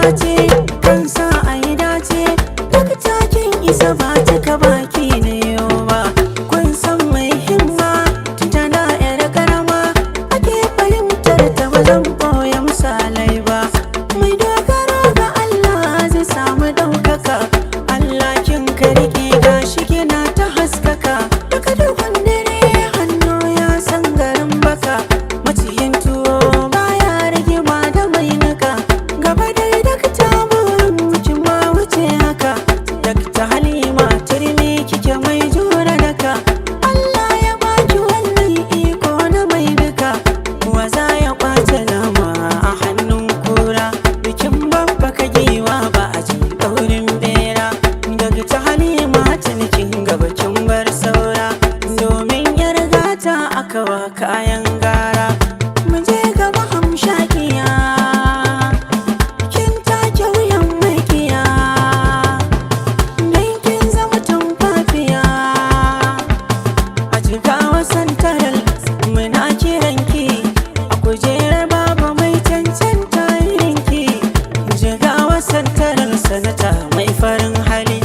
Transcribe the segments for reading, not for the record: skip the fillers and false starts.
face kan sa a yi dace. Duk takin isa ba cika baki ne yau ba. Kun san mai himma tun tana yar karama ake fahimtar ta, ba zan ɓoye misalai ba. Mai dogaro ga Allah zai samu ɗaukaka. Allah kin ka riƙe gashi kina ta haskaka. Daga duhun dare hannu ya san garin baka. Maciyin tuwo baya rigima da mai nika. Gaba dai dakta burin kin ma wuce haka. Dakta Halima turmi kike mai jura daka. Allah ya baki wannan iko na mai duka. Wa za ya kwace nama a hannun kura? Bikin babba ka giwa ba a ji ɗaurin bera. Dakta Halima tunikin gaba kin bar saura. Domin yar gata aka wa kayan gara. Mu je gaba hamshakiya, kin take wuyan makiya. Dan kin zama tumfafiya. A Jigawa Santaral muna kiranki. A kujerar babu mai cancanta irinki. Jigawa Santaral sanata mai farin hali.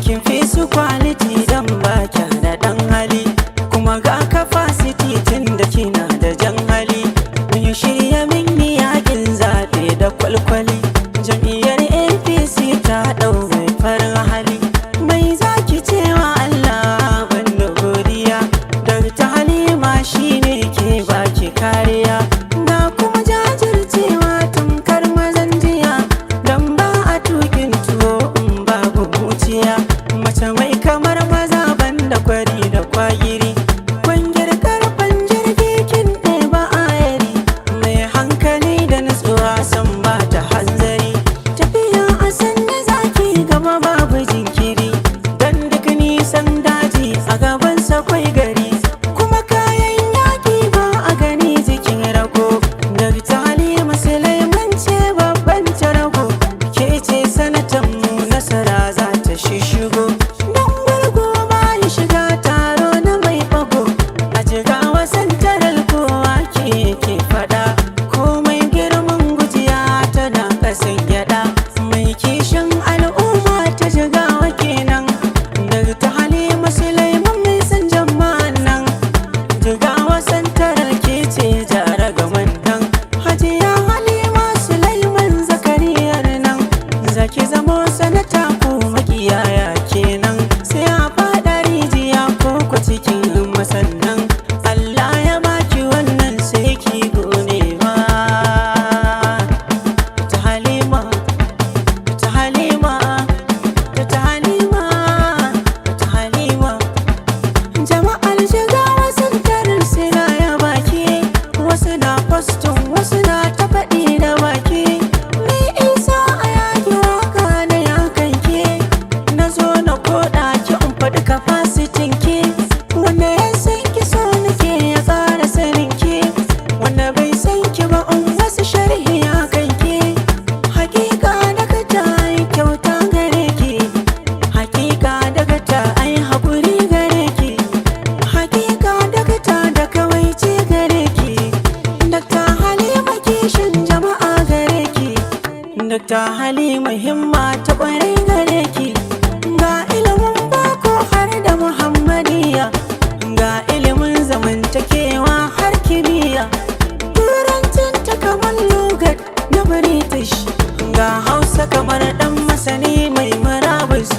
Kin fi su quality dan baki da dan hali. Kuma ga capacity tun da kina da jan hali. Mun shirya min yakin zaɓe da kwalkwali. Jam'iyyar APC ta ɗau mai farin hali. Mai zaki cewa Allah banda godiya. Dakta Halima shine ke baki kariya. Na kuma jajircewa tamkar mazan jiya. Dan ba a tukin tuwo in babu muciya. Mace mai kamar maza banda kwari da kwagiri. Kwangir karfan jirgi kin ɗeba ayari. Mai hankali da nutsuwa san ba ta hanzari. Tafiya a sanne zaki gaba babu jinkiri. Dan duk nisan daji a gaban sakwai gari. Kuma kayan yaƙi ba a gani jikin rago. Dakta Halima Sulaiman ce babban tarago. Ke ce sanatan mu nasara za ta shishigo. Dan gwargo ba ya shiga taro na mai bago. A Jigawa Santaral kowa ke faɗa. Komai girman gujiya tana ƙasan gyaɗa. Mai kishin al'umma ta Jigawa kenan. Dakta Halima Sulaiman mai san jama'an nan. Jigawa Santaral ke ce jara gaman nan. Hajiya Halima Sulaiman zakariyar nan. Zaki zamo sanata ko makiyaya kenan. Sai a faɗa rijiya ko ku cikin masannan. Allah ya baki wannan sai ki gonewa. Ta Halima, ta Halima, ta Halima, ta Halima. Jama'ar Jigawa Santaral suna ya baki. Wasu na postin wasu na ta faɗi da baki. Ni isa a yaki waka na yakanki. Na zo na koɗa ki in faɗi capacity ki. Wanda ya san ki so nake ya ƙara sanin ki. Wanda bai san ki ba in wasu sharhi a kanki. Hakika daga ta yi kyauta gare ki. Hakika daga ta ai haƙuri gare ki. Hakika daga ta da kawaici gare ki. Dakta Halima kishin jama'a gare ki. Dakta Halima himma ta ƙwarai gare ki. Ga ilimin boko har da Muhammadiyya. Ga ilimin zamantakewa har kimiyya. Turancin ta kamar lugat na British. Ga Hausa kamar ɗan masani mai murabus.